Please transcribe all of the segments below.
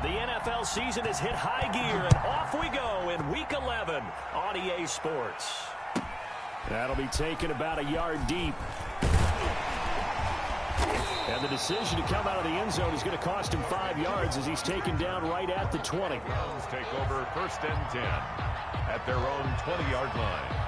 The NFL season has hit high gear, and off we go in Week 11 on EA Sports. That'll be taken about a yard deep. And the decision to come out of the end zone is going to cost him 5 yards as he's taken down right at the 20. Browns take over 1st and 10 at their own 20-yard line.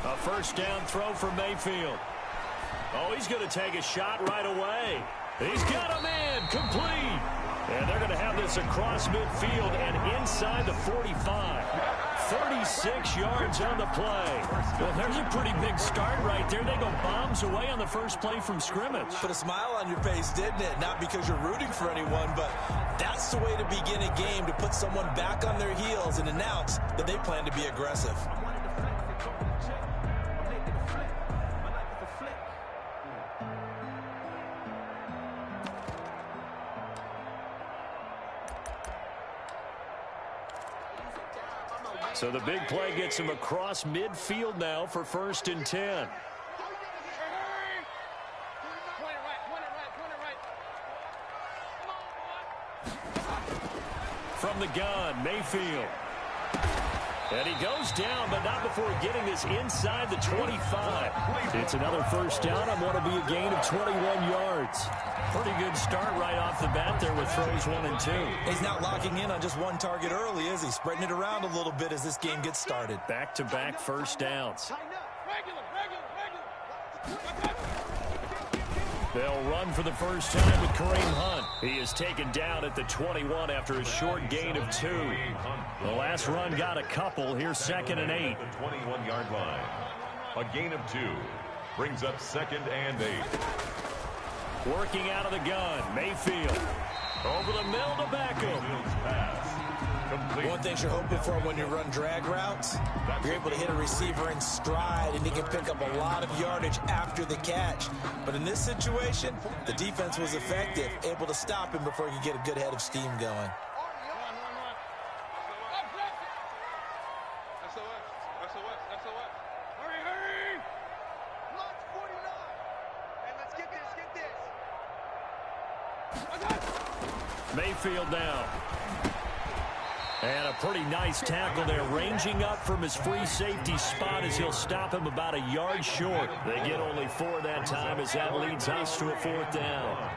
A first down throw for Mayfield. Oh, he's going to take a shot right away. He's got him in, complete. And they're going to have this across midfield and inside the 45. 36 yards on the play. Well, there's a pretty big start right there. They go bombs away on the first play from scrimmage. Put a smile on your face, didn't it? Not because you're rooting for anyone, but that's the way to begin a game, to put someone back on their heels and announce that they plan to be aggressive. So the big play gets him across midfield now for 1st and 10. From the gun, Mayfield. And he goes down, but not before getting this inside the 25. It's another first down on what will be a gain of 21 yards. Pretty good start right off the bat there with throws 1 and 2. He's not locking in on just one target early, is he? Spreading it around a little bit as this game gets started. Back-to-back first downs. They'll run for the first time with Kareem Hunt. He is taken down at the 21 after a short gain of 2. The last run got a couple. Here's 2nd and 8. The 21-yard line. A gain of 2 brings up 2nd and 8. Working out of the gun, Mayfield. Over the middle to Beckham. One thing you're hoping for when you run drag routes, you're able to hit a receiver in stride, and he can pick up a lot of yardage after the catch. But in this situation, the defense was effective, able to stop him before he could get a good head of steam going. Mayfield now. And a pretty nice tackle there, ranging up from his free safety spot as he'll stop him about a yard short. They get only 4 that time as that leads us to a 4th down.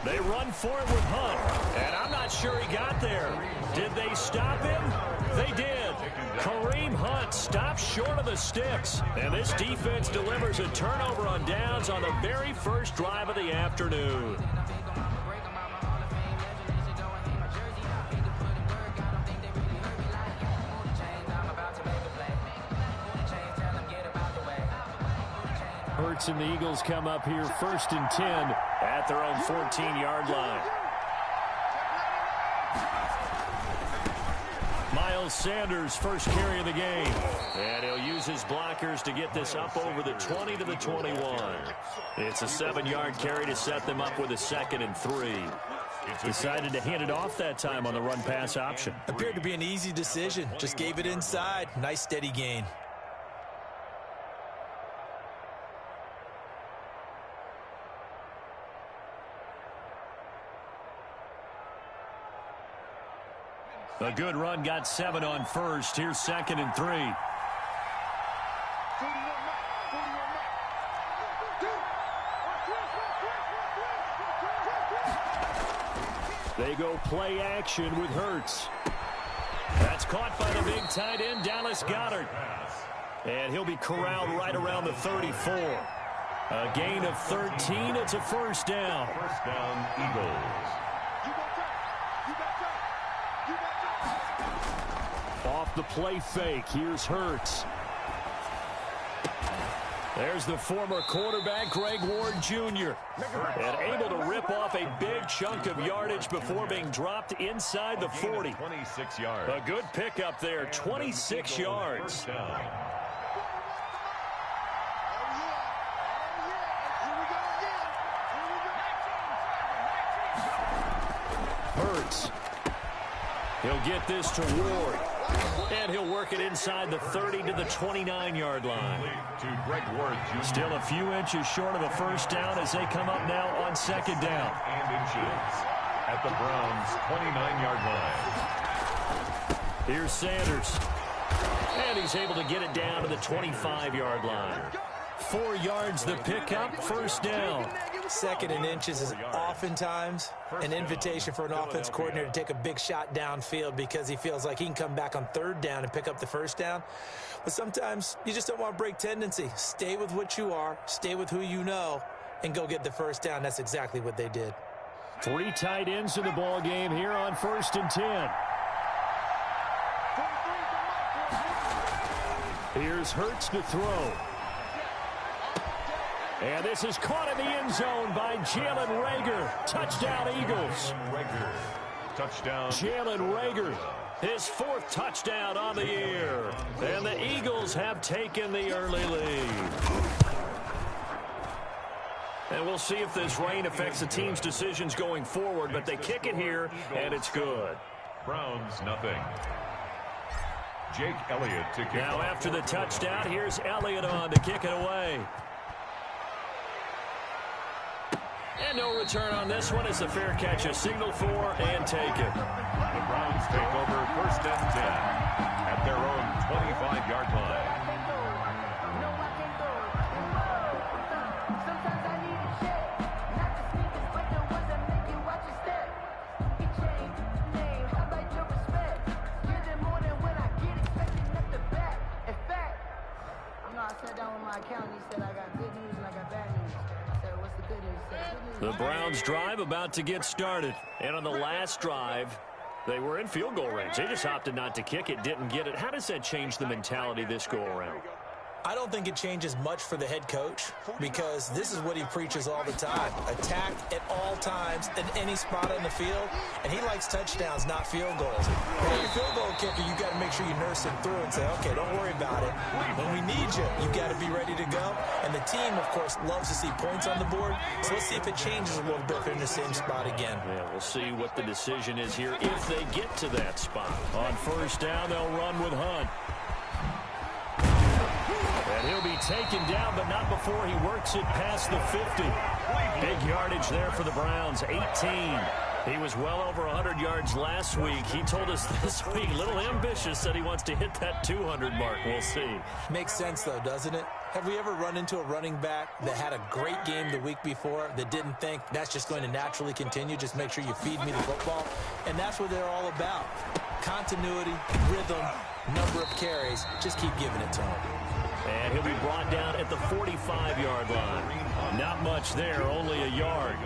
They run for it with Hunt, and I'm not sure he got there. Did they stop him? They did. Kareem Hunt stops short of the sticks, and this defense delivers a turnover on downs on the very first drive of the afternoon. Hurts and the Eagles come up here 1st and 10 at their own 14-yard line. Miles Sanders first carry of the game. And he'll use his blockers to get this up over the 20 to the 21. It's a 7-yard carry to set them up with a 2nd and 3. Decided to hand it off that time on the run-pass option. Appeared to be an easy decision. Just gave it inside. Nice steady gain. A good run, got 7 on first. Here's 2nd and 3. They go play action with Hurts. That's caught by the big tight end, Dallas Goedert. And he'll be corralled right around the 34. A gain of 13. It's a first down. First down, Eagles. Off the play fake, here's Hurts. There's the former quarterback, Greg Ward Jr. And able to rip off a big chunk of yardage before being dropped inside the 40. 26 yards. A good pickup there, 26 yards. Hurts. He'll get this to Ward. And he'll work it inside the 30 to the 29-yard line. To Greg Ward Jr. Still a few inches short of a first down as they come up now on second down. And inches at the Browns' 29-yard line. Here's Sanders. And he's able to get it down to the 25-yard line. 4 yards the pickup, first down. Second and inches is oftentimes an invitation for an offense coordinator to take a big shot downfield because he feels like he can come back on third down and pick up the first down. But sometimes you just don't want to break tendency. Stay with what you are, stay with who you know, and go get the first down. That's exactly what they did. 3 tight ends in the ball game here on 1st and 10. Here's Hurts to throw. And this is caught in the end zone by Jalen Reagor. Touchdown, Eagles. Touchdown. Jalen Reagor, his 4th touchdown on the year. And the Eagles have taken the early lead. And we'll see if this rain affects the team's decisions going forward, but they kick it here, and it's good. Browns, nothing. Jake Elliott to kick. Now after the touchdown, here's Elliott on to kick it away. And no return on this one as the fair catch is signaled for and taken. The Browns take over 1st and 10 at their own 25-yard line. I sat down with my accountant. He said I got good news and I got bad news. I said, what's the good news? He said, good news. The Browns drive about to get started. And on the last drive, they were in field goal range. They just opted not to kick it, didn't get it. How does that change the mentality this go around? I don't think it changes much for the head coach because this is what he preaches all the time. Attack at all times in any spot on the field, and he likes touchdowns, not field goals. When you're a field goal kicker, you got to make sure you nurse it through and say, okay, don't worry about it. When we need you, you got to be ready to go. And the team, of course, loves to see points on the board, so let's see if it changes a little bit if they're in the same spot again. Yeah, we'll see what the decision is here if they get to that spot. On first down, they'll run with Hunt. And he'll be taken down, but not before he works it past the 50. Big yardage there for the Browns, 18. He was well over 100 yards last week. He told us this week, a little ambitious, said he wants to hit that 200 mark. We'll see. Makes sense, though, doesn't it? Have we ever run into a running back that had a great game the week before that didn't think that's just going to naturally continue? Just make sure you feed me the football. And that's what they're all about. Continuity, rhythm, number of carries. Just keep giving it to him. And he'll be brought down at the 45-yard line. Not much there, only a yard.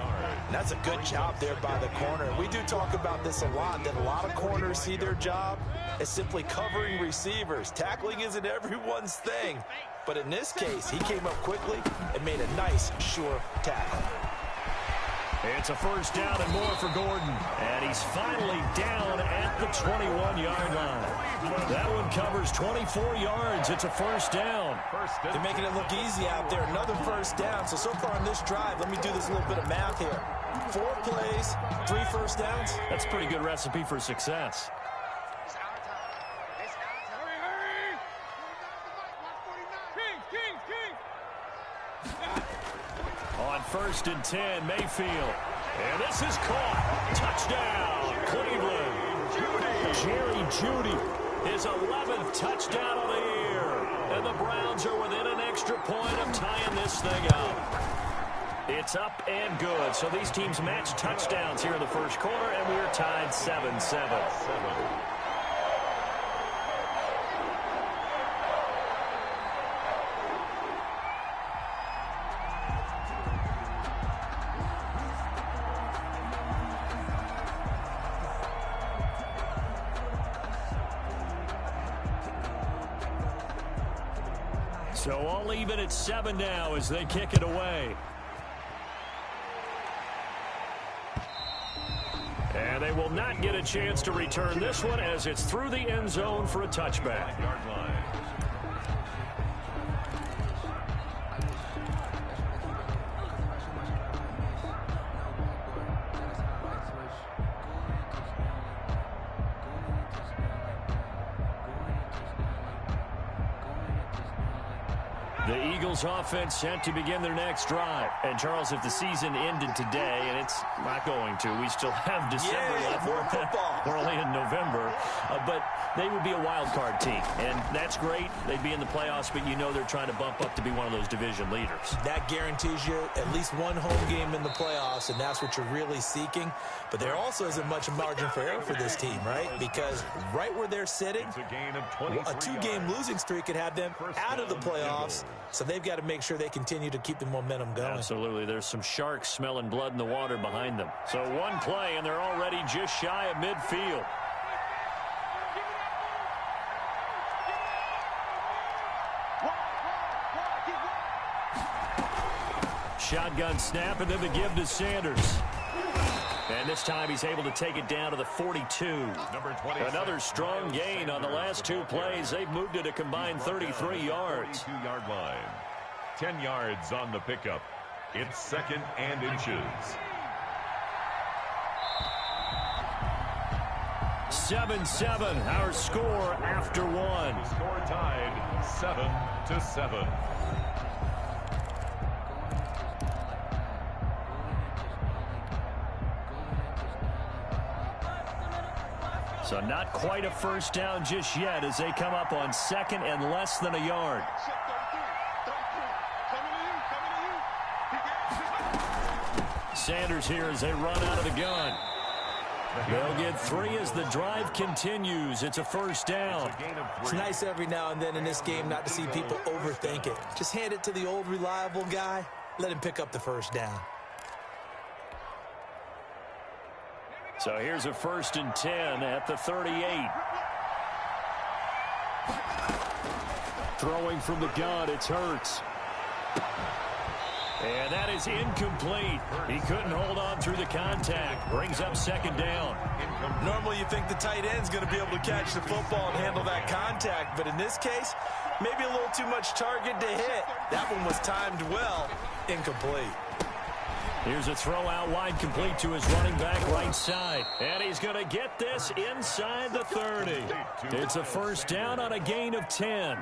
That's a good job there by the corner. We do talk about this a lot, that a lot of corners see their job as simply covering receivers. Tackling isn't everyone's thing. But in this case, he came up quickly and made a nice, sure tackle. It's a first down and more for Gordon. And he's finally down at the 21-yard line. That one covers 24 yards. It's a first down. They're making it look easy out there. Another first down. So far on this drive, let me do this little bit of math here. 4 plays, 3 first downs. That's a pretty good recipe for success. On 1st and 10, Mayfield. And this is caught. Touchdown, Cleveland. Jerry Jeudy, his 11th touchdown of the year. And the Browns are within an extra point of tying this thing up. It's up and good. So these teams match touchdowns here in the first quarter, and we're tied 7-7. So all even at 7 now as they kick it away. And they will not get a chance to return this one as it's through the end zone for a touchback. The Eagles offense set to begin their next drive. And, Charles, if the season ended today, and it's not going to, we still have December left. We're only in November. But they would be a wild card team. And that's great. They'd be in the playoffs, but you know they're trying to bump up to be one of those division leaders. That guarantees you at least one home game in the playoffs, and that's what you're really seeking. But there also isn't much margin for error for this team, right? Because right where they're sitting, a 2-game losing streak could have them out of the playoffs. So they've got to make sure they continue to keep the momentum going. Absolutely. There's some sharks smelling blood in the water behind them. So one play, and they're already just shy of midfield. Shotgun snap, and then the give to Sanders. And this time he's able to take it down to the 42. Another strong gain on the last 2 plays. They've moved it a combined 33 yards. 42-yard line. 10 yards on the pickup. It's 2nd and inches. 7-7, our score after 1. The score tied 7-7. So not quite a first down just yet as they come up on 2nd and less than a yard. Sanders here as they run out of the gun. They'll get 3 as the drive continues. It's a first down. It's nice every now and then in this game not to see people overthink it. Just hand it to the old reliable guy. Let him pick up the first down. So here's a 1st and 10 at the 38. Throwing from the gun, it's Hurts. And that is incomplete. He couldn't hold on through the contact. Brings up 2nd down. Normally you think the tight end's going to be able to catch the football and handle that contact. But in this case, maybe a little too much target to hit. That one was timed well. Incomplete. Here's a throw out wide, complete to his running back right side. And he's going to get this inside the 30. It's a first down on a gain of 10.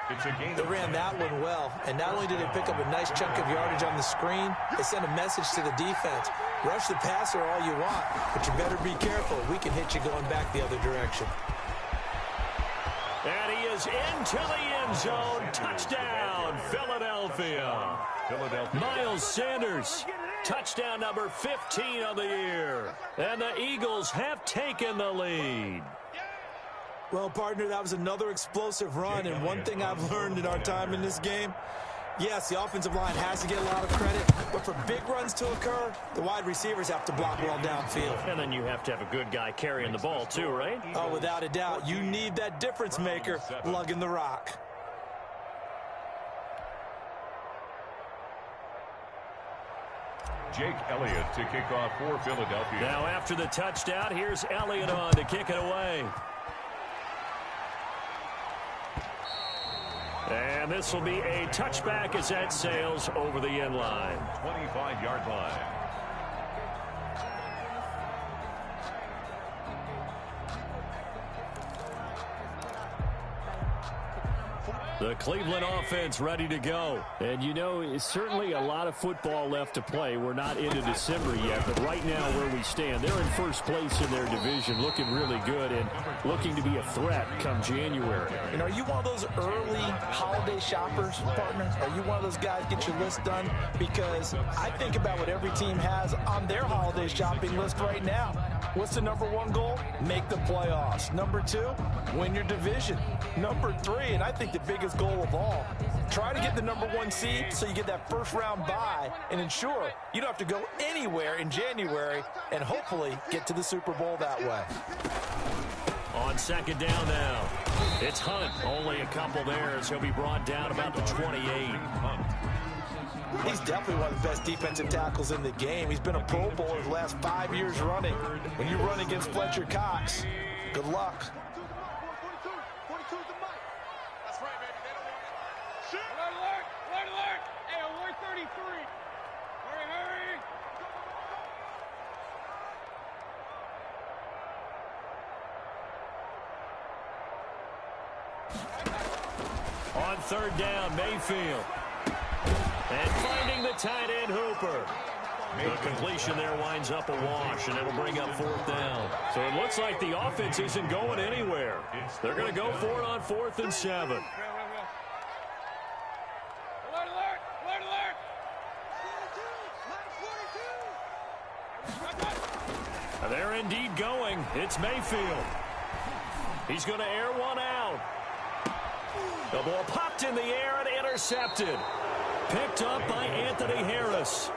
They ran that one well. And not only did they pick up a nice chunk of yardage on the screen, they sent a message to the defense. Rush the passer all you want, but you better be careful. We can hit you going back the other direction. And he is into the end zone. Touchdown, Philadelphia. Miles Sanders. Touchdown number 15 on the year. And the Eagles have taken the lead. Well, partner, that was another explosive run. And one thing I've learned in our time in this game, yes, the offensive line has to get a lot of credit. But for big runs to occur, the wide receivers have to block well downfield. And then you have to have a good guy carrying the ball too, right? Oh, without a doubt. You need that difference maker lugging the rock. Jake Elliott to kick off for Philadelphia. Now after the touchdown, here's Elliott on to kick it away. And this will be a touchback as that sails over the end line. 25-yard line. The Cleveland offense ready to go. And, you know, it's certainly a lot of football left to play. We're not into December yet, but right now where we stand, they're in first place in their division, looking really good and looking to be a threat come January. And are you one of those early holiday shoppers, partner? Are you one of those guys get your list done? Because I think about what every team has on their holiday shopping list right now. What's the number 1 goal? Make the playoffs. Number 2, win your division. Number 3, and I think the biggest goal of all, try to get the number 1 seed so you get that first round bye and ensure you don't have to go anywhere in January and hopefully get to the Super Bowl that way. On second down now, it's Hunt. Only a couple there as he'll be brought down about the 28. He's definitely one of the best defensive tackles in the game. He's been a Pro Bowler the last 5 years running. When you run against Fletcher Cox, good luck. On third down, Mayfield. And finding the tight end, Hooper. The completion there winds up a wash, and it'll bring up fourth down. So it looks like the offense isn't going anywhere. They're going to go for it on 4th and 7. They're indeed going. It's Mayfield. He's going to air one out. The ball popped in the air and intercepted. Picked up by Anthony Harris.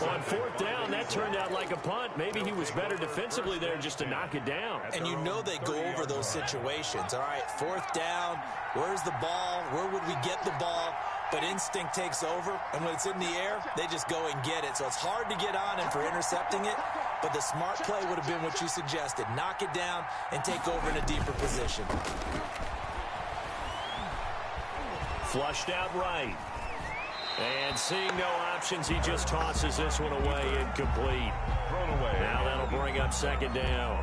On 4th down, that turned out like a punt. Maybe he was better defensively there just to knock it down. And you know they go over those situations. All right, 4th down, where's the ball? Where would we get the ball? But instinct takes over, and when it's in the air, they just go and get it. So it's hard to get on him for intercepting it, but the smart play would have been what you suggested. Knock it down and take over in a deeper position. Flushed out right. And seeing no options, he just tosses this one away, incomplete. Thrown away. Now that'll bring up second down.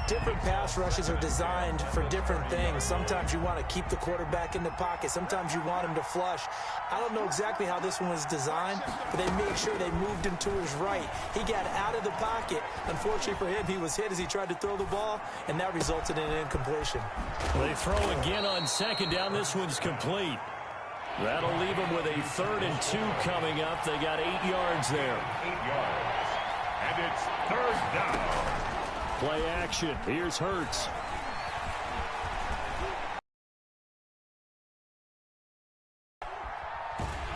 Different pass rushes are designed for different things. Sometimes you want to keep the quarterback in the pocket. Sometimes you want him to flush. I don't know exactly how this one was designed, but they made sure they moved him to his right. He got out of the pocket. Unfortunately for him, he was hit as he tried to throw the ball, and that resulted in an incompletion. They throw again on second down. This one's complete. That'll leave them with a 3rd and 2 coming up. They got 8 yards there. 8 yards. And it's 3rd down. Play action. Here's Hurts.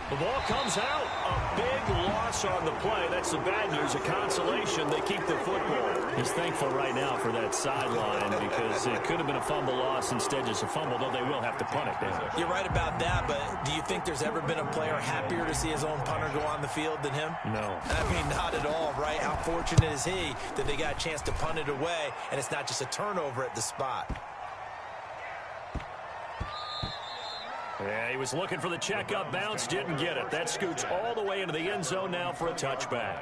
The ball comes out. A big loss on the play. That's the bad news. A consolation. They keep the football. He's thankful right now for that sideline because it could have been a fumble loss. Instead, just a fumble, though they will have to punt it down. You're right about that, but do you think there's ever been a player happier to see his own punter go on the field than him? No. I mean, not at all, right? How fortunate is he that they got a chance to punt it away, and it's not just a turnover at the spot. Yeah, he was looking for the checkup bounce, didn't get it. That scoots all the way into the end zone now for a touchback.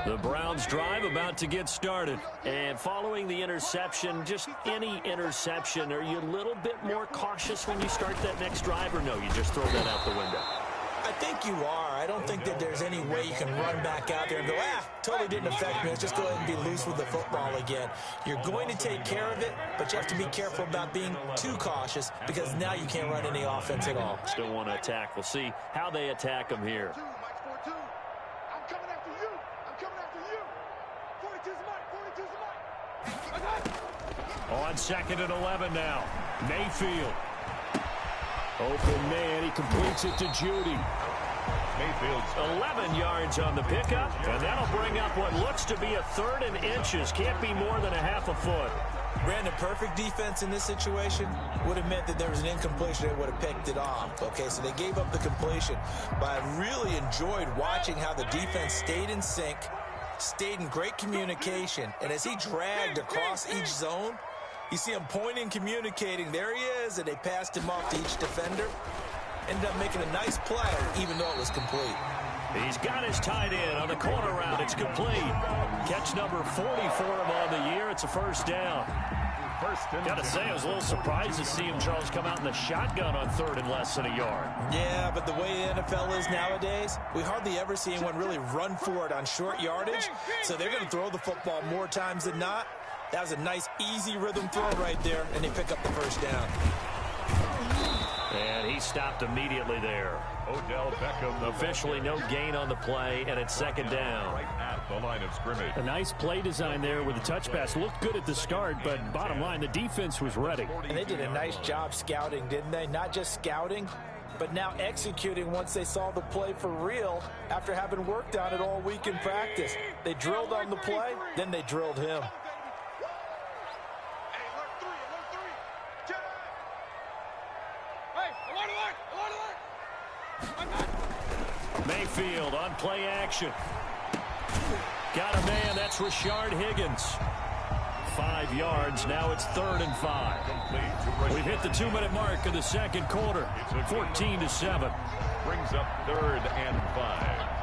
The Browns drive about to get started. And following the interception, just any interception, are you a little bit more cautious when you start that next drive, or no, you just throw that out the window? I think you are. I don't think that there's any way you can run back out there and go, totally didn't affect me. Let's just go ahead and be loose with the football again. You're going to take care of it, but you have to be careful about being too cautious because now you can't run any offense at all. Still want to attack. We'll see how they attack them here. On 2nd and 11 now. Mayfield. Open man. He completes it to Judy. Mayfield's 11 yards on the pickup. And that'll bring up what looks to be a 3rd and inches. Can't be more than a half a foot. Brandon, perfect defense in this situation would have meant that there was an incompletion. They would have picked it off. Okay, so they gave up the completion. But I really enjoyed watching how the defense stayed in sync, stayed in great communication. And as he dragged across each zone, you see him pointing, communicating. There he is, and they passed him off to each defender. Ended up making a nice play, even though it was complete. He's got his tight end on the corner route. It's complete. Catch number 40 for him on the year. It's a 1st down. First and Gotta 10. say, I was a little surprised to see him, Charles, come out in the shotgun on third and less than a yard. Yeah, but the way the NFL is nowadays, we hardly ever see anyone really run for it on short yardage. So they're going to throw the football more times than not. That was a nice, easy rhythm throw right there, and they pick up the first down. And he stopped immediately there. Odell Beckham. Officially no gain on the play, and it's second down. Right at the line of scrimmage. A nice play design there with the touch pass. Looked good at the start, but bottom line, the defense was ready. And they did a nice job scouting, didn't they? Not just scouting, but now executing once they saw the play for real after having worked on it all week in practice. They drilled on the play, then they drilled him. Mayfield on play action. Got a man, that's Rashard Higgins. 5 yards, now it's 3rd and 5. We've hit the 2-minute mark of the second quarter, 14-7. Brings up 3rd and 5.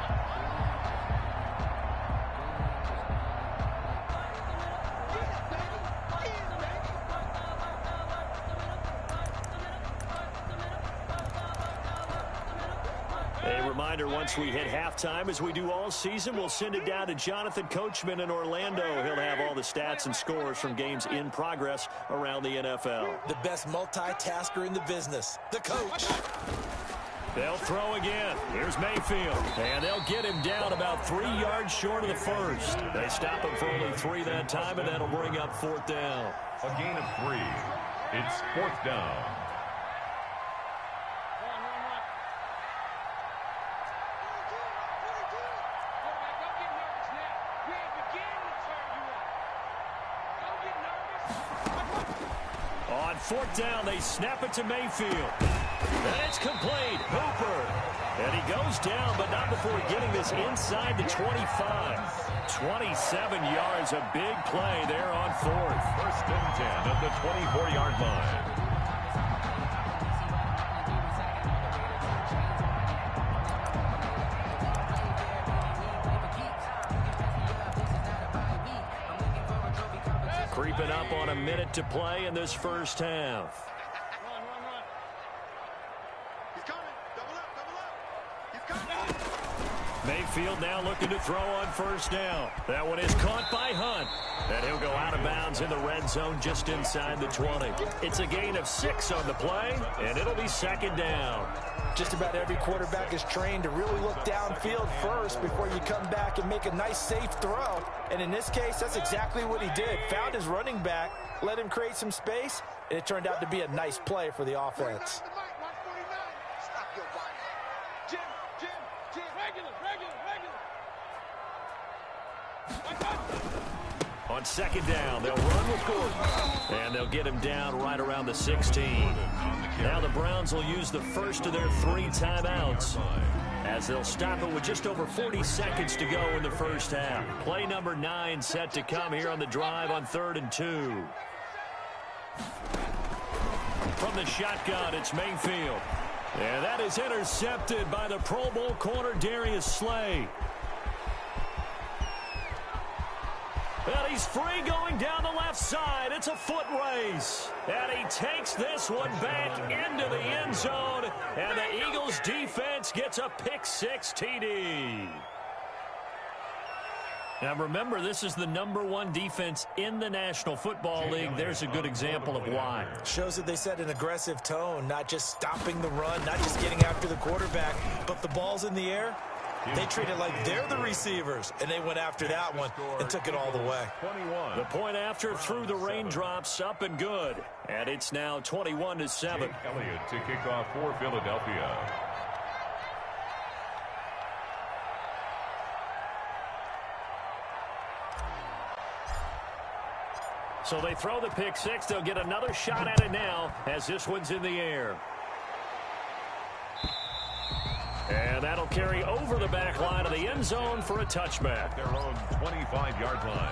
A reminder, once we hit halftime, as we do all season, we'll send it down to Jonathan Coachman in Orlando. He'll have all the stats and scores from games in progress around the NFL. The best multitasker in the business, the coach. They'll throw again. Here's Mayfield. And they'll get him down about 3 yards short of the first. They stop him for only 3 that time, and that'll bring up 4th down. A gain of 3. It's 4th down. On 4th down, they snap it to Mayfield. And it's complete. Hooper. And he goes down, but not before getting this inside the 25. 27 yards, a big play there on 4th. 1st and 10 at the 24-yard line. Creeping up on a minute to play in this first half. Mayfield now looking to throw on 1st down. That one is caught by Hunt. And he'll go out of bounds in the red zone just inside the 20. It's a gain of 6 on the play, and it'll be 2nd down. Just about every quarterback is trained to really look downfield first before you come back and make a nice, safe throw. And in this case, that's exactly what he did. Found his running back, let him create some space, and it turned out to be a nice play for the offense. On 2nd down, they'll run with Gordon. And they'll get him down right around the 16. Now the Browns will use the first of their 3 timeouts, as they'll stop it with just over 40 seconds to go in the first half. Play number 9 set to come here on the drive on 3rd and 2. From the shotgun, it's Mayfield. And that is intercepted by the Pro Bowl corner Darius Slay. And he's free going down the left side. It's a foot race. And he takes this one back into the end zone. And the Eagles defense gets a pick-6 TD. Now remember, this is the #1 defense in the National Football League. There's a good example of why. Shows that they set an aggressive tone, not just stopping the run, not just getting after the quarterback, but the ball's in the air. They treat it like they're the receivers, and they went after that one and took it all the way. 21. The point after through the raindrops, up and good. And it's now 21-7. Jake Elliott to kick off for Philadelphia. So they throw the pick-6. They'll get another shot at it now as this one's in the air. And that'll carry over the back line of the end zone for a touchback. Their own 25-yard line.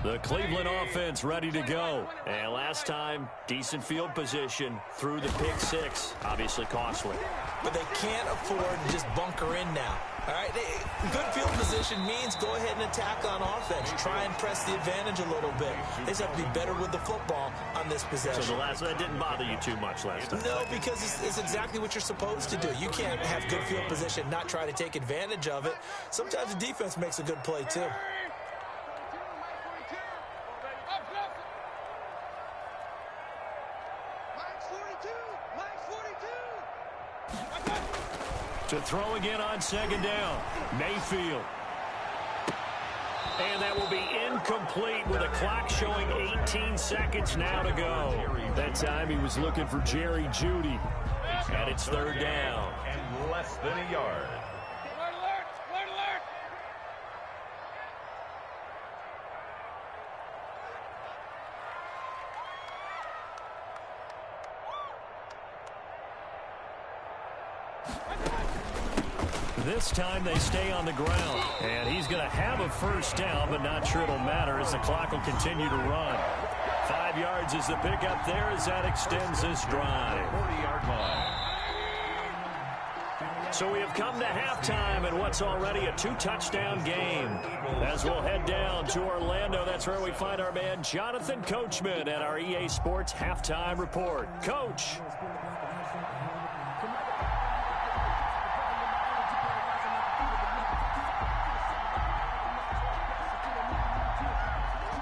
The Cleveland offense ready to go. And last time, decent field position through the pick six. Obviously costly. But they can't afford to just bunker in now. All right, good field position means go ahead and attack on offense. Try and press the advantage a little bit. They just have to be better with the football on this possession. So that didn't bother you too much last time? No, because it's exactly what you're supposed to do. You can't have good field position and not try to take advantage of it. Sometimes the defense makes a good play, too. To throw again on second down, Mayfield. And that will be incomplete with a clock showing 18 seconds now to go. That time he was looking for Jerry Jeudy. And it's third down. And less than a yard. This time they stay on the ground. And he's going to have a first down, but not sure it'll matter as the clock will continue to run. 5 yards is the pickup there as that extends this drive. 40-yard line. So we have come to halftime in what's already a 2-touchdown game. As we'll head down to Orlando, that's where we find our man Jonathan Coachman at our EA Sports Halftime Report. Coach.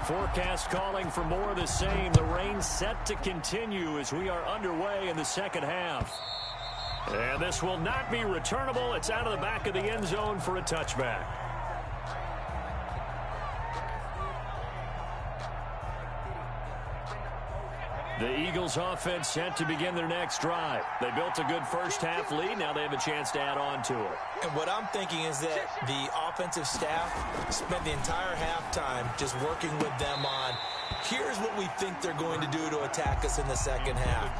Forecast calling for more of the same. The rain set to continue as we are underway in the second half. And this will not be returnable. It's out of the back of the end zone for a touchback. The Eagles offense set to begin their next drive. They built a good first half lead. Now they have a chance to add on to it. And what I'm thinking is that the offensive staff spent the entire halftime just working with them on, here's what we think they're going to do to attack us in the second half.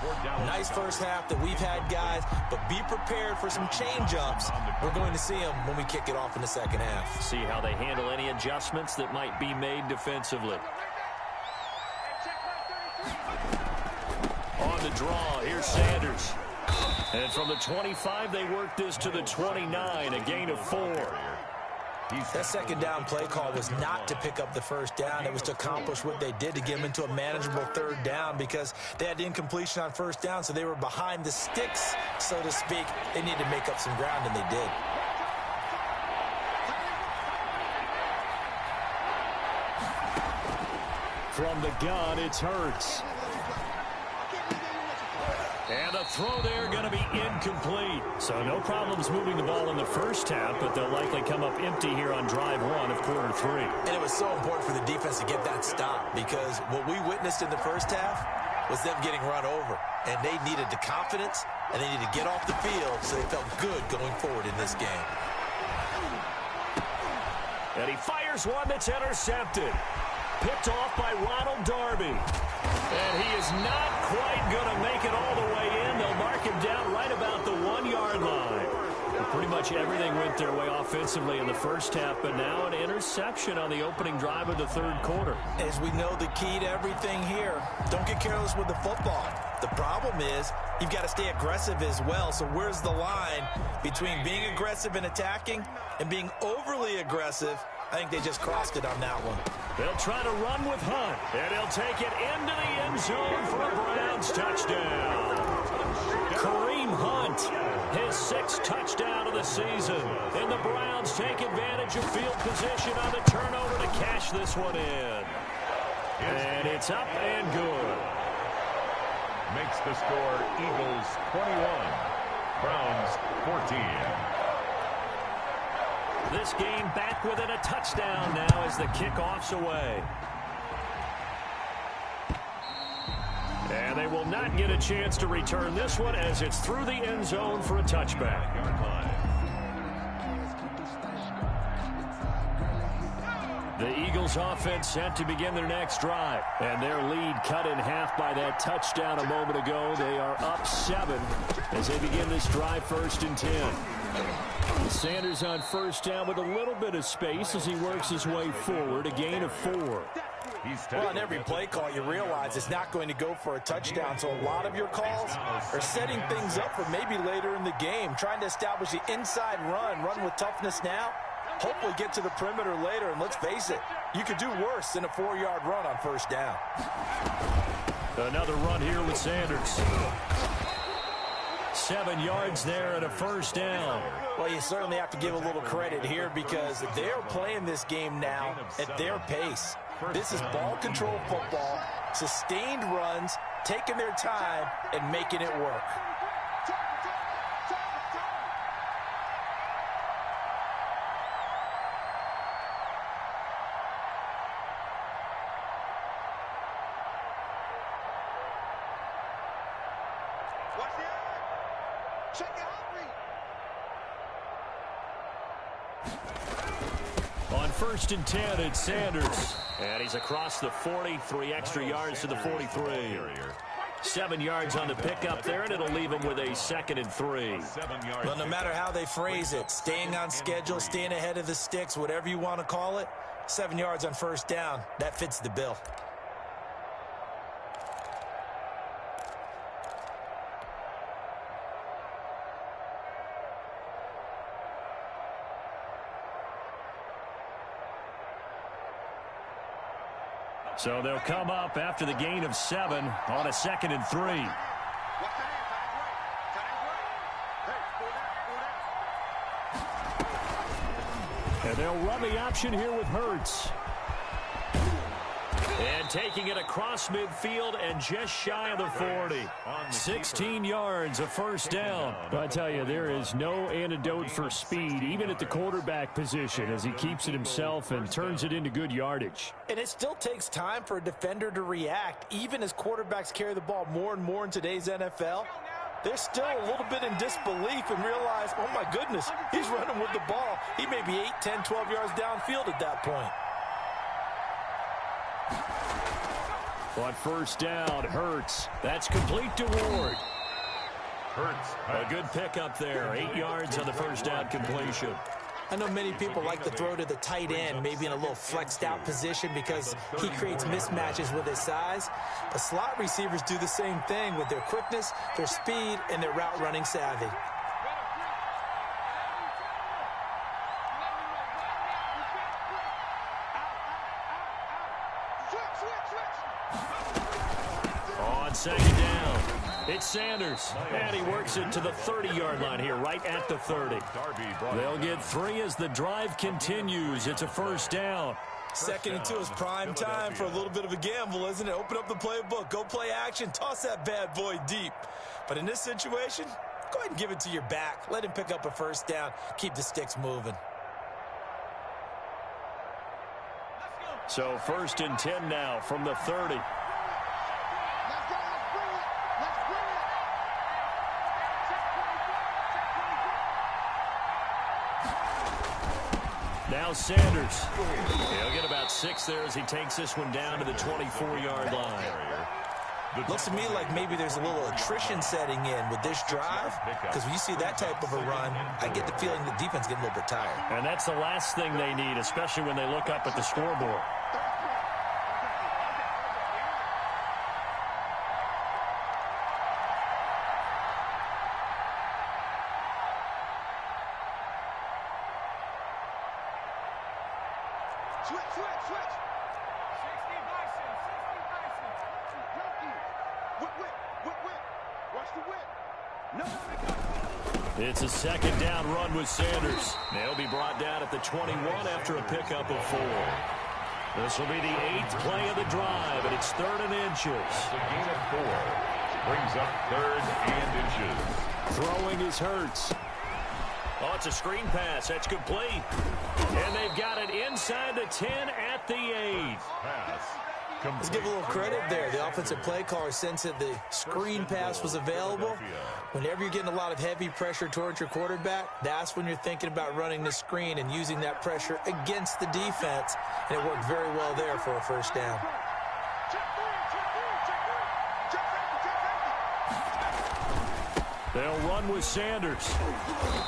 Nice first half that we've had, guys, but be prepared for some change-ups. We're going to see them when we kick it off in the second half. See how they handle any adjustments that might be made defensively. On the draw, here's Sanders. And from the 25, they work this to the 29, a gain of 4. That second down play call was not to pick up the first down. It was to accomplish what they did to get them into a manageable third down because they had incompletion on first down, so they were behind the sticks, so to speak. They needed to make up some ground, and they did. From the gun, it's Hurts. And the throw there going to be incomplete. So no problems moving the ball in the first half, but they'll likely come up empty here on drive 1 of quarter 3. And it was so important for the defense to get that stop because what we witnessed in the first half was them getting run over. And they needed the confidence, and they needed to get off the field so they felt good going forward in this game. And he fires one that's intercepted. Picked off by Ronald Darby. And he is not quite going to make it all the way in. They'll mark him down right about the 1-yard line. Well, pretty much everything went their way offensively in the first half, but now an interception on the opening drive of the third quarter. As we know, the key to everything here, don't get careless with the football. The problem is you've got to stay aggressive as well. So where's the line between being aggressive and attacking and being overly aggressive? I think they just crossed it on that one. They'll try to run with Hunt, and he'll take it into the end zone for a Browns touchdown. Kareem Hunt, his 6th touchdown of the season. And the Browns take advantage of field position on the turnover to cash this one in. And it's up and good. Makes the score Eagles 21, Browns 14. This game back within a touchdown now as the kickoff's away. And they will not get a chance to return this one as it's through the end zone for a touchback. The Eagles offense set to begin their next drive. And their lead cut in half by that touchdown a moment ago. They are up 7 as they begin this drive 1st and 10. Sanders on first down with a little bit of space as he works his way forward, a gain of 4. Well, on every play call, you realize it's not going to go for a touchdown, so a lot of your calls are setting things up for maybe later in the game, trying to establish the inside run with toughness now, hopefully get to the perimeter later, and let's face it, you could do worse than a 4-yard run on first down. Another run here with Sanders. 7 yards there and a first down. Well, you certainly have to give a little credit here because they're playing this game now at their pace. This is ball control football, sustained runs, taking their time, and making it work. On 1st and 10, it's Sanders. And he's across the 40, 3 extra yards to the 43. 7 yards on the pickup there, and it'll leave him with a 2nd and 3. Well, no matter how they phrase it, staying on schedule, staying ahead of the sticks, whatever you want to call it, 7 yards on first down, that fits the bill. So they'll come up after the gain of 7 on a 2nd and 3. And they'll run the option here with Hurts. And taking it across midfield and just shy of the 40. 16 yards, a first down. I tell you, there is no antidote for speed, even at the quarterback position, as he keeps it himself and turns it into good yardage. And it still takes time for a defender to react, even as quarterbacks carry the ball more and more in today's NFL. They're still a little bit in disbelief and realize, oh my goodness, he's running with the ball. He may be 8, 10, 12 yards downfield at that point. On first down, Hurts. That's complete to Ward. Hurts. A good pickup there. 8 yards on the first down completion. I know many people like to throw to the tight end, maybe in a little flexed out position because he creates mismatches with his size. But slot receivers do the same thing with their quickness, their speed, and their route running savvy. On second down, it's Sanders, and he works it to the 30-yard line here, right at the 30. They'll get 3 as the drive continues. It's a first down. 2nd and 2 is prime time for a little bit of a gamble, isn't it? Open up the playbook, go play action, toss that bad boy deep. But in this situation, go ahead and give it to your back. Let him pick up a first down. Keep the sticks moving. So 1st and 10 now from the 30. Now Sanders. He'll get about 6 there as he takes this one down to the 24-yard line. Looks to me like maybe there's a little attrition setting in with this drive, because when you see that type of a run, I get the feeling the defense getting a little bit tired. And that's the last thing they need, especially when they look up at the scoreboard. It's a 2nd down run with Sanders. They'll be brought down at the 21 after a pickup of 4. This will be the 8th play of the drive, and it's 3rd and inches. The gain of 4 brings up 3rd and inches. Throwing is Hurts. Oh, it's a screen pass. That's complete. And they've got it inside the 10 at the 8. Pass. Let's give a little credit there. The offensive play caller sensed that the screen pass was available. Whenever you're getting a lot of heavy pressure towards your quarterback, that's when you're thinking about running the screen and using that pressure against the defense. And it worked very well there for a first down. They'll run with Sanders.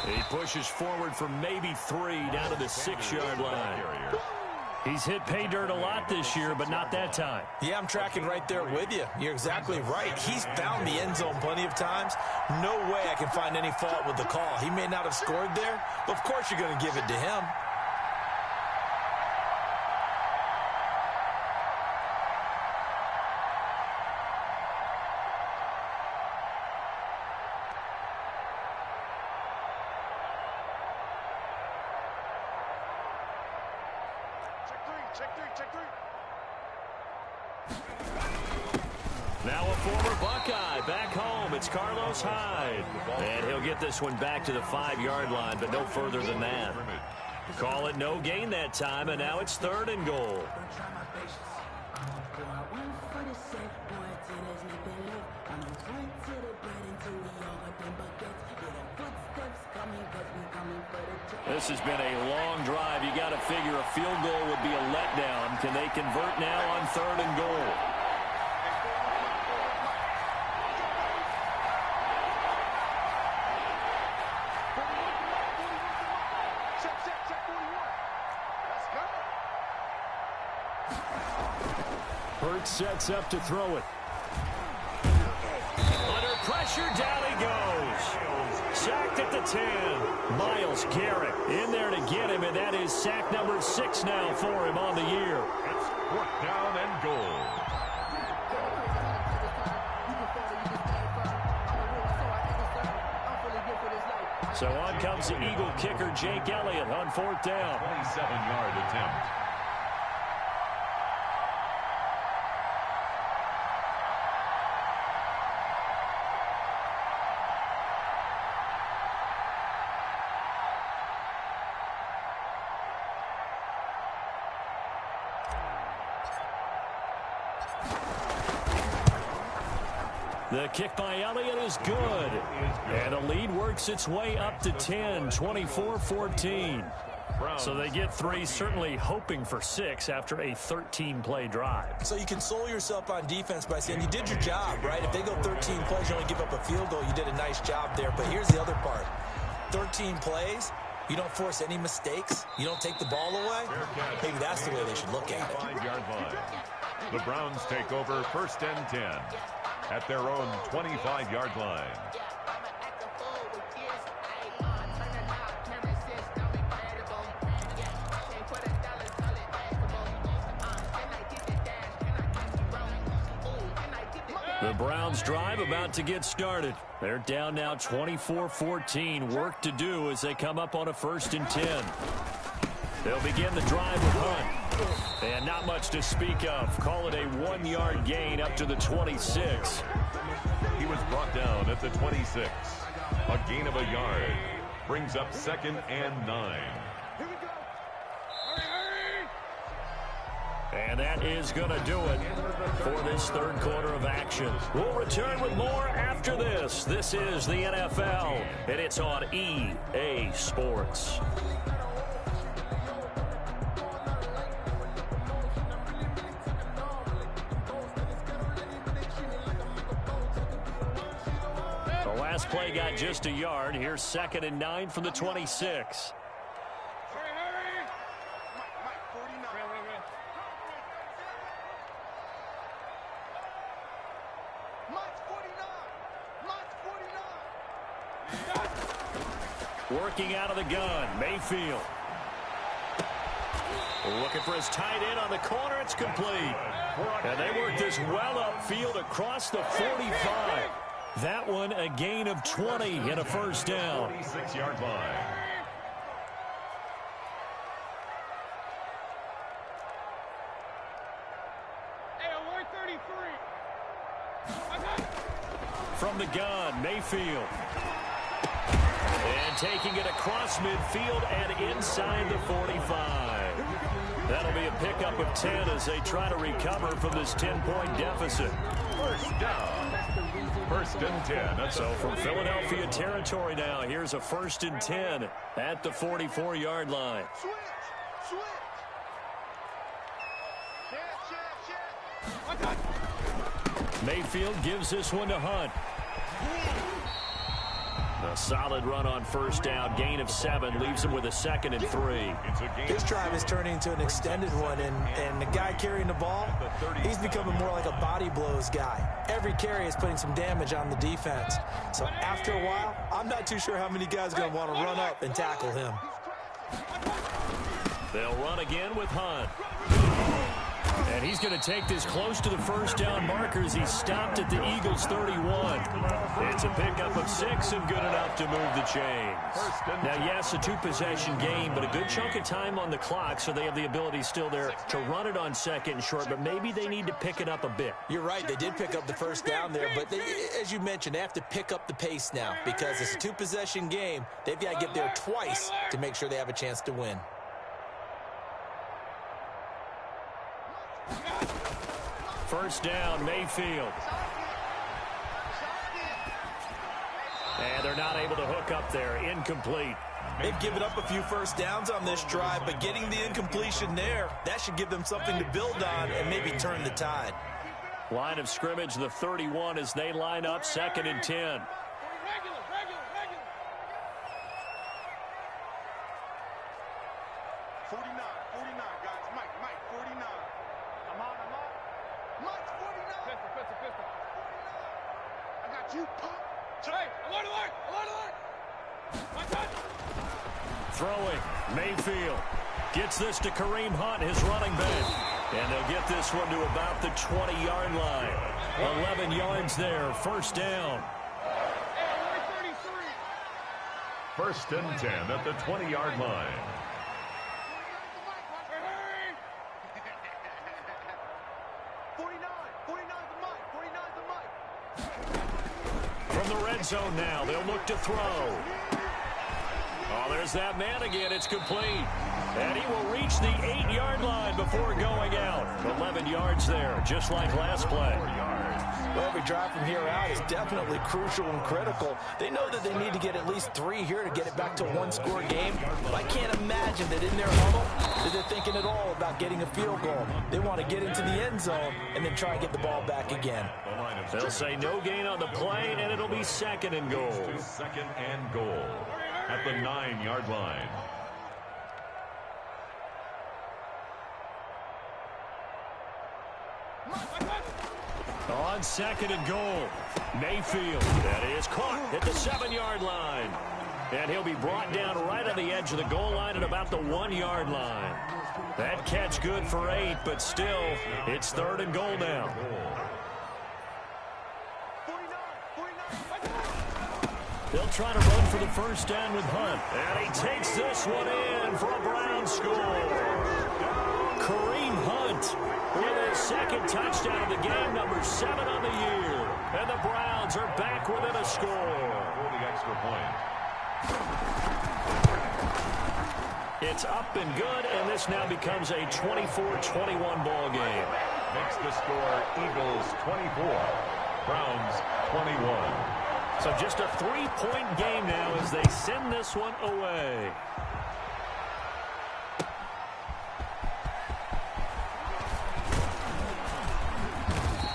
He pushes forward for maybe 3 down to the 6-yard line. He's hit pay dirt a lot this year, but not that time. Yeah, I'm tracking right there with you. You're exactly right. He's found the end zone plenty of times. No way I can find any fault with the call. He may not have scored there, but of course you're going to give it to him. Now a former Buckeye back home. It's Carlos Hyde. And he'll get this one back to the 5-yard line, but no further than that. Call it no gain that time, and now it's 3rd and goal. This has been a long drive. You got to figure a field goal would be a letdown. Can they convert now on 3rd and goal? Hurts sets up to throw it. Under pressure, down he goes. Sacked at the 10. Myles Garrett in there to get him, and that is sack number 6 now for him on the year. It's 4th down and goal. So on comes the Eagle kicker, Jake Elliott, on 4th down. 27-yard attempt. The kick by Elliott is good. And the lead works its way up to 10, 24-14. So they get 3, certainly hoping for 6 after a 13-play drive. So you console yourself on defense by saying you did your job, right? If they go 13 plays, you only give up a field goal, you did a nice job there. But here's the other part. 13 plays, you don't force any mistakes, you don't take the ball away. Maybe that's the way they should look at it. 5-yard line. The Browns take over 1st and 10 at their own 25-yard line. The Browns drive about to get started. They're down now 24-14. Work to do as they come up on a 1st and 10. They'll begin the drive with Hunt. And not much to speak of. Call it a 1-yard gain up to the 26. He was brought down at the 26. A gain of a yard. Brings up 2nd and 9. And that is going to do it for this 3rd quarter of action. We'll return with more after this. This is the NFL, and it's on EA Sports. The last play got just a yard. Here's 2nd and 9 from the 26. Working out of the gun, Mayfield. Looking for his tight end on the corner. It's complete. And they work this well upfield across the 45. That one a gain of 20 and a 1st down. 26-yard line. From the gun, Mayfield. And taking it across midfield and inside the 45. That'll be a pickup of 10 as they try to recover from this 10-point deficit. 1st down. 1st and 10. So from Philadelphia territory now, here's a 1st and 10 at the 44-yard line. Mayfield gives this one to Hunt. A solid run on first down, gain of 7, leaves him with a 2nd and 3. This drive is turning into an extended one, and the guy carrying the ball, he's becoming more like a body blows guy. Every carry is putting some damage on the defense. So after a while, I'm not too sure how many guys are going to want to run up and tackle him. They'll run again with Hunt. And he's going to take this close to the first down markers. He's stopped at the Eagles' 31. It's a pickup of 6 and good enough to move the chains. Now, yes, a 2-possession game, but a good chunk of time on the clock, so they have the ability still there to run it on 2nd and short, but maybe they need to pick it up a bit. You're right. They did pick up the first down there, but as you mentioned, they have to pick up the pace now because it's a 2-possession game. They've got to get there twice to make sure they have a chance to win. First down, Mayfield. And they're not able to hook up there. Incomplete. They've given up a few first downs on this drive, but getting the incompletion there, that should give them something to build on and maybe turn the tide. Line of scrimmage, the 31 as they line up, 2nd and 10. 49, guys. Mike, 49. I'm on. Mike's 49. Pistol. 49. I got you, Pop. Hey, alert. My touch. Throwing, Mayfield. Gets this to Kareem Hunt, his running back. And they'll get this one to about the 20-yard line. 11 yards there, first down. First and 10 at the 20-yard line. From the red zone now, they'll look to throw. Oh, there's that man again. It's complete. And he will reach the 8-yard line before going out. 11 yards there, just like last play. Well, every drive from here out is definitely crucial and critical. They know that they need to get at least 3 here to get it back to a 1-score game. But I can't imagine that in their huddle that they're thinking at all about getting a field goal. They want to get into the end zone and then try and get the ball back again. They'll say no gain on the play, and it'll be 2nd and goal. 2nd and goal at the 9-yard line. On 2nd and goal, Mayfield. That is caught at the 7-yard line. And he'll be brought down right on the edge of the goal line at about the 1-yard line. That catch good for 8, but still, it's 3rd and goal now. They'll try to run for the first down with Hunt. And he takes this one in for a Brown score. Kareem Hunt with his 2nd touchdown of the game, number 7 on the year. And the Browns are back within a score. For the extra point. It's up and good, and this now becomes a 24-21 ball game. Makes the score Eagles 24, Browns 21. So just a 3-point game now as they send this one away.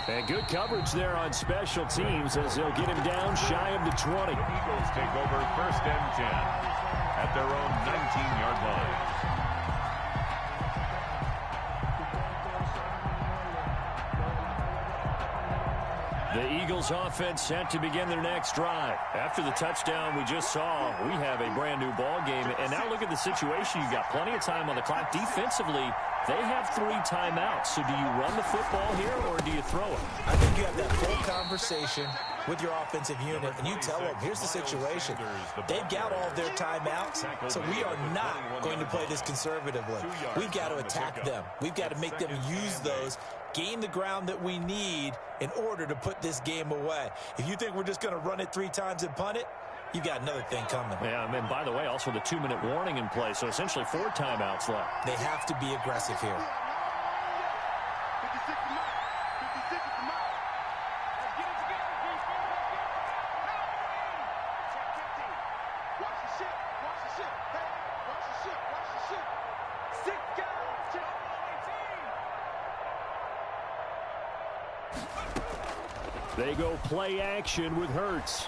And good coverage there on special teams as they'll get him down shy of the 20. The Eagles take over 1st and 10 at their own 19-yard line. The Eagles offense set to begin their next drive. After the touchdown we just saw, we have a brand new ball game. And now look at the situation. You've got plenty of time on the clock. Defensively, they have 3 timeouts. So do you run the football here or do you throw it? I think you have that full conversation with your offensive unit, and you tell them, here's the situation. They've got all of their timeouts, so we are not going to play this conservatively. We've got to attack them. We've got to make them use those, gain the ground that we need in order to put this game away. If you think we're just going to run it 3 times and punt it, you've got another thing coming. Yeah, and then, by the way, also the 2-minute warning in play, so essentially 4 timeouts left. They have to be aggressive here. They go play action with Hurts.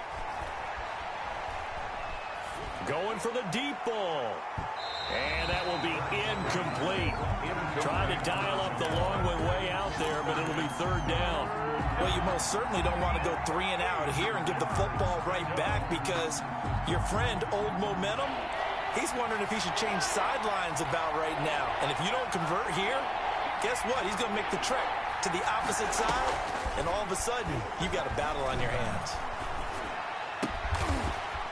Going for the deep ball. And that will be incomplete. Trying to dial up the long way out there, but it'll be third down. Well, you most certainly don't want to go 3 and out here and give the football right back, because your friend, Old Momentum, he's wondering if he should change sidelines about right now. And if you don't convert here, guess what? He's going to make the trek to the opposite side, and all of a sudden, you've got a battle on your hands.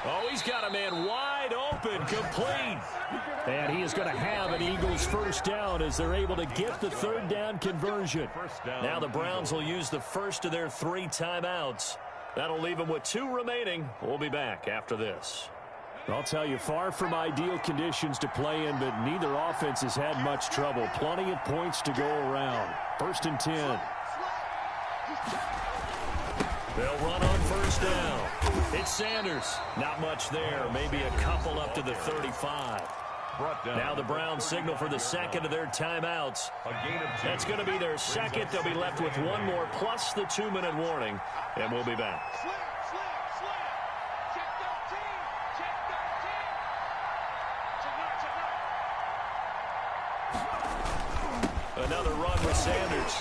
Oh, he's got a man wide open, complete. And he is going to have an Eagles first down as they're able to get the third down conversion. Now the Browns will use the first of their 3 timeouts. That'll leave them with 2 remaining. We'll be back after this. I'll tell you, far from ideal conditions to play in, but neither offense has had much trouble. Plenty of points to go around. 1st and 10. They'll run on first down. It's Sanders. Not much there. Maybe a couple up to the 35. Now the Browns signal for the second of their timeouts. That's going to be their second. They'll be left with 1 more plus the 2-minute warning. And we'll be back. Another run with Sanders.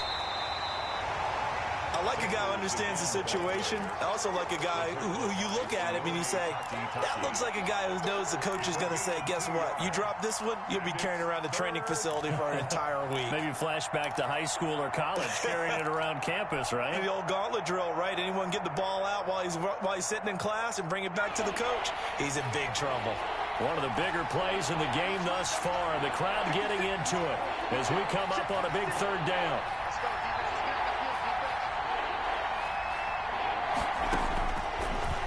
I like a guy who understands the situation. I also like a guy who you look at him and you say, that looks like a guy who knows the coach is going to say, guess what? You drop this one, you'll be carrying around the training facility for an entire week. Maybe flashback to high school or college, carrying it around campus, right? The old gauntlet drill, right? Anyone get the ball out while he's sitting in class and bring it back to the coach? He's in big trouble. One of the bigger plays in the game thus far. The crowd getting into it as we come up on a big third down.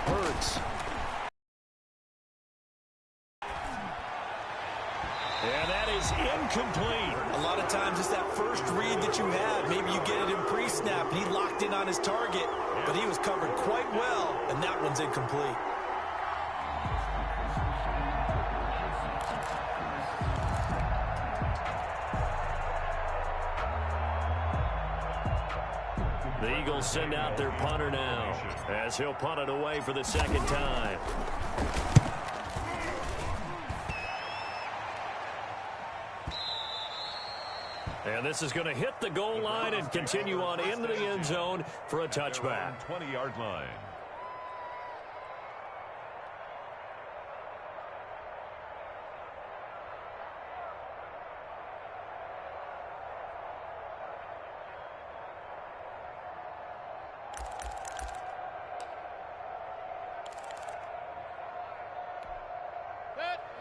Hurts. And that is incomplete. A lot of times it's that first read that you have. Maybe you get it in pre-snap and he locked in on his target, but he was covered quite well, and that one's incomplete. The Eagles send out their punter now as he'll punt it away for the second time. And this is going to hit the goal line and continue on into the end zone for a touchback. 20-yard line.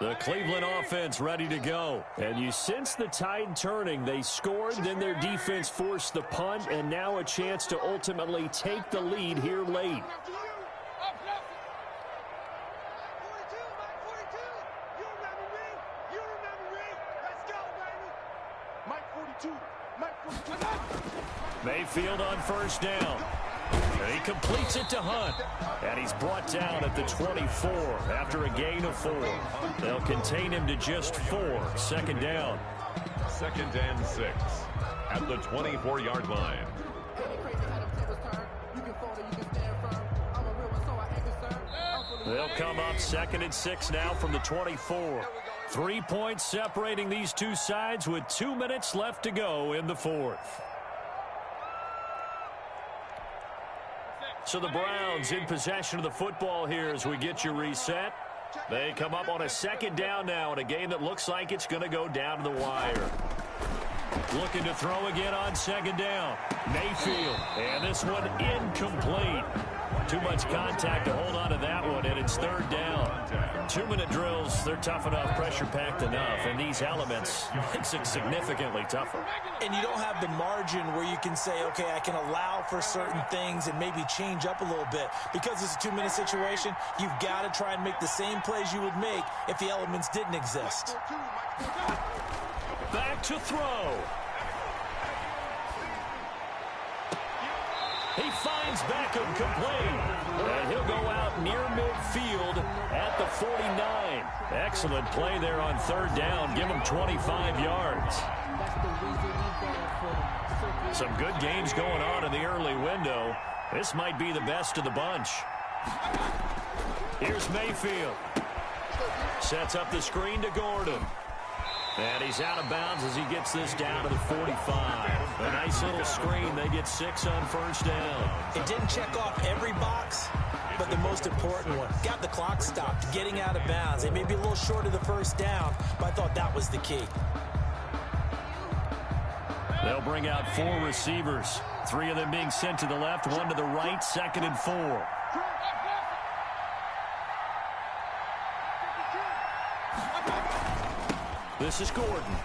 The Cleveland offense ready to go. And you sense the tide turning. They scored, then their defense forced the punt, and now a chance to ultimately take the lead here late. Mayfield on first down. And he completes it to Hunt. And he's brought down at the 24 after a gain of 4. They'll contain him to just 4. Second down. 2nd and 6 at the 24-yard line. They'll come up 2nd and 6 now from the 24. 3 points separating these two sides with 2 minutes left to go in the 4th. So the Browns in possession of the football here as we get you reset. They come up on a second down now in a game that looks like it's going to go down to the wire. Looking to throw again on second down. Mayfield. And this one incomplete. Too much contact to hold on to that one, and it's third down. 2-minute drills, they're tough enough, pressure-packed enough, and these elements makes it significantly tougher. And you don't have the margin where you can say, okay, I can allow for certain things and maybe change up a little bit. Because it's a 2-minute situation, you've got to try and make the same plays you would make if the elements didn't exist. Back to throw. He finds Beckham complete. And he'll go out near midfield at the 49. Excellent play there on third down. Give him 25 yards. Some good games going on in the early window. This might be the best of the bunch. Here's Mayfield. Sets up the screen to Gordon. And he's out of bounds as he gets this down to the 45. A nice little screen. They get 6 on first down. It didn't check off every box, but the most important one. Got the clock stopped, getting out of bounds. They may be a little short of the first down, but I thought that was the key. They'll bring out 4 receivers. 3 of them being sent to the left, 1 to the right, 2nd and 4. This is Gordon.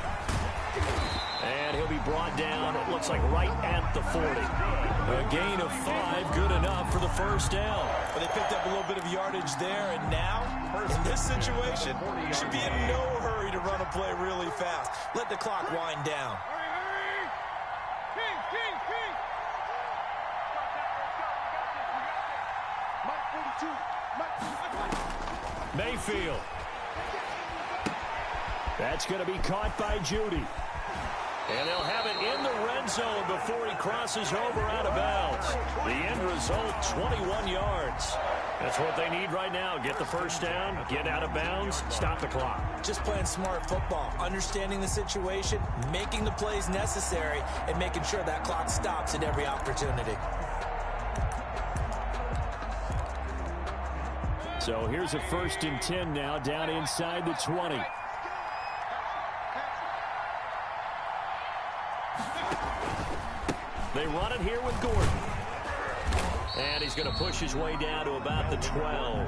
And he'll be brought down, it looks like right at the 40. A gain of 5, good enough for the first down. Well, they picked up a little bit of yardage there, and now, in this situation, should be in no hurry to run a play really fast. Let the clock wind down. Mayfield. That's going to be caught by Judy. And they'll have it in the red zone before he crosses over out of bounds. The end result, 21 yards. That's what they need right now. Get the first down, get out of bounds, stop the clock. Just playing smart football, understanding the situation, making the plays necessary, and making sure that clock stops at every opportunity. So here's a 1st and 10 now, down inside the 20. They run it here with Gordon. And he's going to push his way down to about the 12.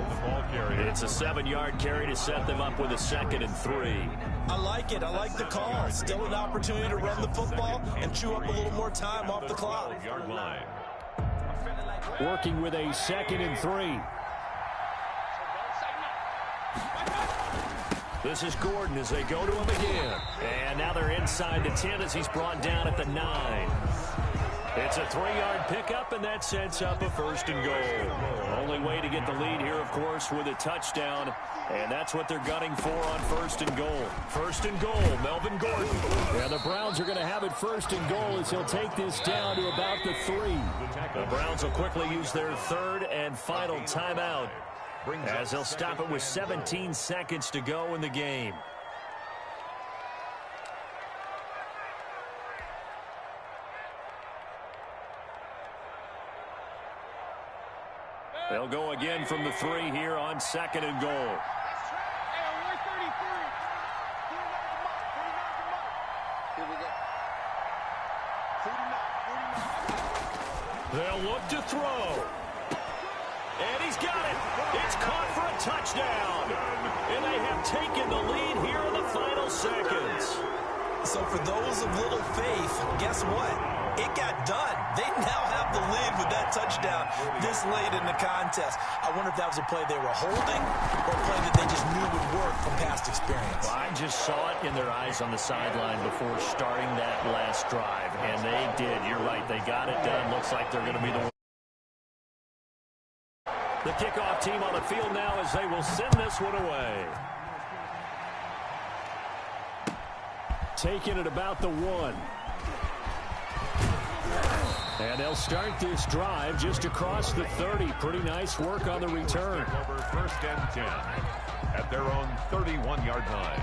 It's a 7-yard carry to set them up with a 2nd and 3. I like it. I like the call. Still an opportunity to run the football and chew up a little more time off the clock. Working with a 2nd and 3. This is Gordon as they go to him again. And now they're inside the 10 as he's brought down at the 9. It's a 3-yard pickup, and that sets up a 1st and goal. Only way to get the lead here, of course, with a touchdown. And that's what they're gunning for on 1st and goal. 1st and goal, Melvin Gordon. And the Browns are going to have it 1st and goal as he'll take this down to about the 3. The Browns will quickly use their 3rd and final timeout, as they'll stop it with 17 seconds to go in the game. They'll go again from the 3 here on 2nd and goal. They'll look to throw. And he's got it. It's caught for a touchdown. And they have taken the lead here in the final seconds. So for those of little faith, guess what? It got done. They now have the lead with that touchdown this late in the contest. I wonder if that was a play they were holding or a play that they just knew would work from past experience. Well, I just saw it in their eyes on the sideline before starting that last drive, and they did. You're right. They got it done. Looks like they're going to be the kickoff team on the field now as they will send this one away. Taking it about the 1. And they'll start this drive just across the 30. Pretty nice work on the return. Over 1st and 10 at their own 31-yard line.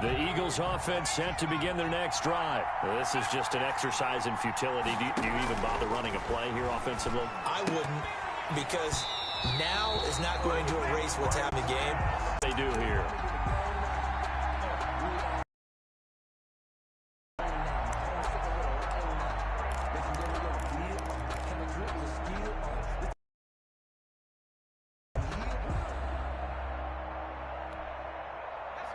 The Eagles offense set to begin their next drive. This is just an exercise in futility. Do you even bother running a play here offensively? I wouldn't, because now is not going to erase what's happened in the game. They do here.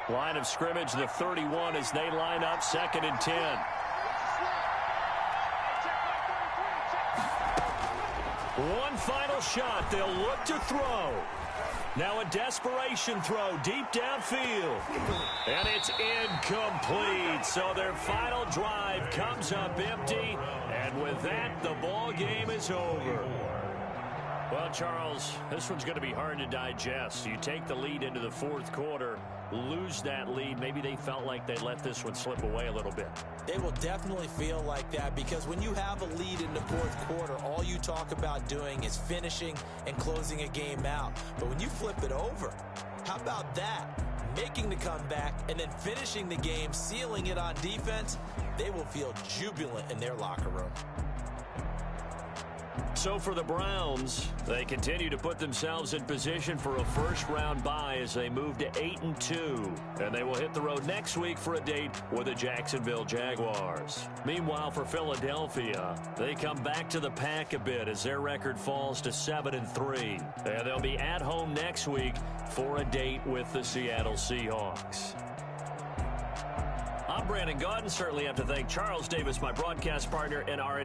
Line of scrimmage, the 31 as they line up 2nd and 10. One final shot. They'll look to throw. Now a desperation throw deep downfield. And it's incomplete. So their final drive comes up empty. And with that, the ball game is over. Well, Charles, this one's going to be hard to digest. You take the lead into the fourth quarter, lose that lead. Maybe they felt like they let this one slip away a little bit. They will definitely feel like that because when you have a lead in the fourth quarter, all you talk about doing is finishing and closing a game out. But when you flip it over, how about that? Making the comeback and then finishing the game, sealing it on defense, they will feel jubilant in their locker room. So for the Browns, they continue to put themselves in position for a first-round bye as they move to 8-2. And they will hit the road next week for a date with the Jacksonville Jaguars. Meanwhile, for Philadelphia, they come back to the pack a bit as their record falls to 7-3. And they'll be at home next week for a date with the Seattle Seahawks. I'm Brandon Gaudin. Certainly have to thank Charles Davis, my broadcast partner, and our